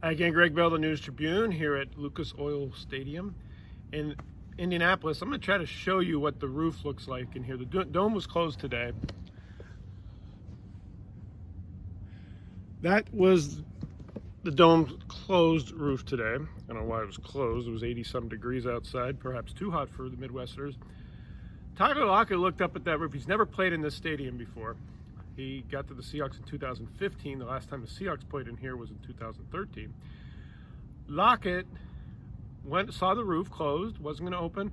Hi again, Gregg Bell, the News Tribune, here at Lucas Oil Stadium in Indianapolis. I'm going to try to show you what the roof looks like in here. The dome was closed today. That was the dome's closed roof today. I don't know why it was closed. It was 80-some degrees outside, perhaps too hot for the Midwesterners. Tyler Lockett looked up at that roof. He's never played in this stadium before. He got to the Seahawks in 2015. The last time the Seahawks played in here was in 2013. Lockett saw the roof closed, wasn't going to open.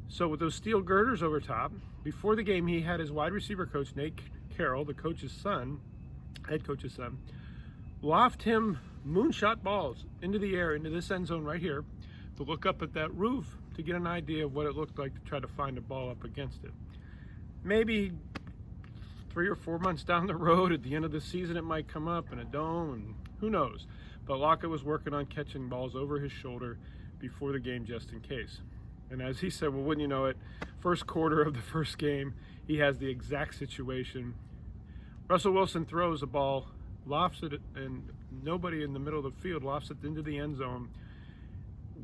So with those steel girders over top, before the game, he had his wide receiver coach, Nate Carroll, the coach's son, head coach's son, loft him moonshot balls into the air, into this end zone right here, to look up at that roof to get an idea of what it looked like to try to find a ball up against it. Maybe 3 or 4 months down the road, at the end of the season, it might come up in a dome, and who knows. But Lockett was working on catching balls over his shoulder before the game just in case. And as he said, well, wouldn't you know it, first quarter of the first game, he has the exact situation. Russell Wilson throws a ball, lofts it, and nobody in the middle of the field, lofts it into the end zone.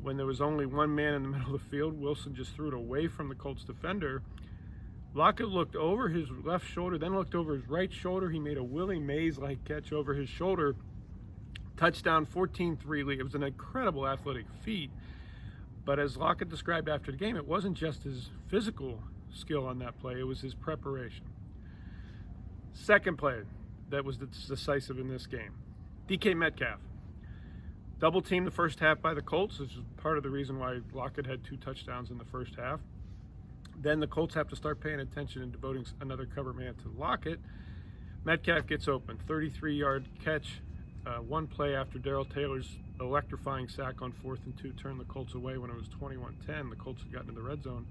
When there was only one man in the middle of the field, Wilson just threw it away from the Colts defender. Lockett looked over his left shoulder, then looked over his right shoulder. He made a Willie Mays-like catch over his shoulder. Touchdown, 14-3 lead. It was an incredible athletic feat. But as Lockett described after the game, it wasn't just his physical skill on that play, it was his preparation. Second play that was decisive in this game. DK Metcalf. Double teamed the first half by the Colts, which is part of the reason why Lockett had 2 touchdowns in the first half. Then the Colts have to start paying attention and devoting another cover man to Lockett. Metcalf gets open, 33-yard catch, one play after Darrell Taylor's electrifying sack on 4th and 2 turned the Colts away when it was 21-10. The Colts had gotten in the red zone.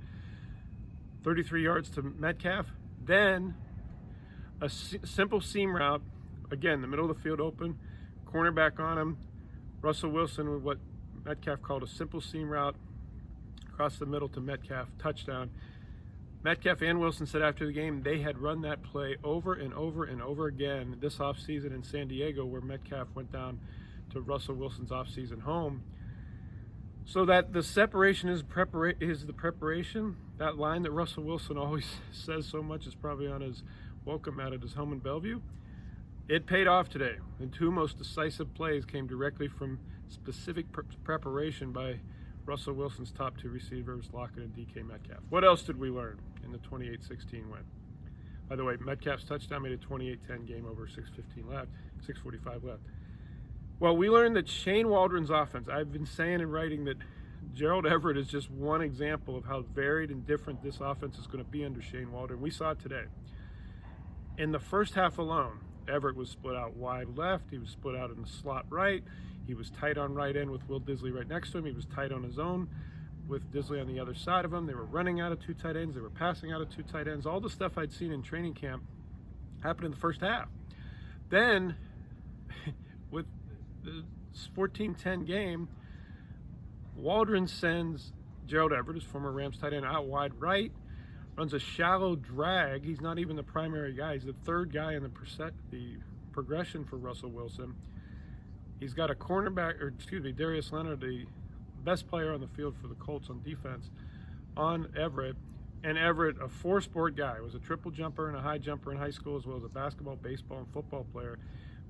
33 yards to Metcalf. Then a simple seam route. Again, the middle of the field open, cornerback on him. Russell Wilson with what Metcalf called a simple seam route across the middle to Metcalf, touchdown. Metcalf and Wilson said after the game they had run that play over and over and over again this offseason in San Diego, where Metcalf went down to Russell Wilson's offseason home. So that the separation is the preparation. That line that Russell Wilson always says so much is probably on his welcome mat at his home in Bellevue. It paid off today. The 2 most decisive plays came directly from specific preparation by Russell Wilson's top 2 receivers, Lockett and DK Metcalf. What else did we learn in the 28-16 win? By the way, Metcalf's touchdown made a 28-10 game over 6:45 left. Well, we learned that Shane Waldron's offense, I've been saying and writing that Gerald Everett is just one example of how varied and different this offense is going to be under Shane Waldron. We saw it today. In the first half alone, Everett was split out wide left. He was split out in the slot right. He was tight on right end with Will Disley right next to him. He was tight on his own with Disley on the other side of him. They were running out of 2 tight ends. They were passing out of 2 tight ends. All the stuff I'd seen in training camp happened in the first half. Then, with the 14-10 game, Waldron sends Gerald Everett, his former Rams tight end, out wide right, runs a shallow drag. He's not even the primary guy. He's the 3rd guy in the progression for Russell Wilson. He's got a cornerback, Darius Leonard, the best player on the field for the Colts on defense, on Everett. And Everett, a 4-sport guy, was a triple jumper and a high jumper in high school, as well as a basketball, baseball, and football player,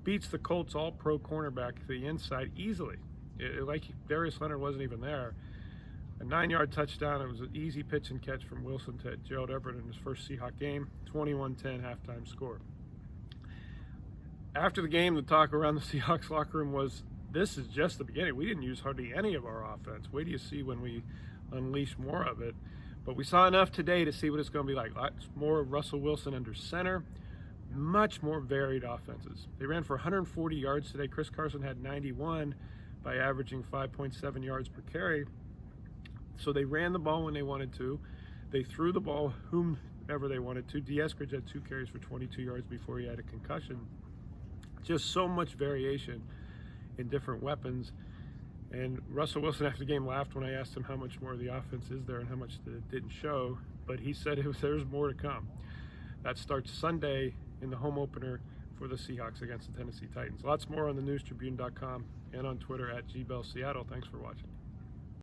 beats the Colts all-pro cornerback to the inside easily. Like Darius Leonard wasn't even there. A 9-yard touchdown. It was an easy pitch and catch from Wilson to Gerald Everett in his first Seahawk game. 21-10 halftime score. After the game, the talk around the Seahawks locker room was, this is just the beginning. We didn't use hardly any of our offense. Wait do you see when we unleash more of it. But we saw enough today to see what it's going to be like. Lots more of Russell Wilson under center. Much more varied offenses. They ran for 140 yards today. Chris Carson had 91 by averaging 5.7 yards per carry. So they ran the ball when they wanted to. They threw the ball whomever they wanted to. Eskridge had 2 carries for 22 yards before he had a concussion. Just so much variation in different weapons. And Russell Wilson after the game laughed when I asked him how much more of the offense is there and how much that it didn't show. But he said there's more to come. That starts Sunday in the home opener for the Seahawks against the Tennessee Titans. Lots more on the newstribune.com and on Twitter at GBellSeattle. Thanks for watching.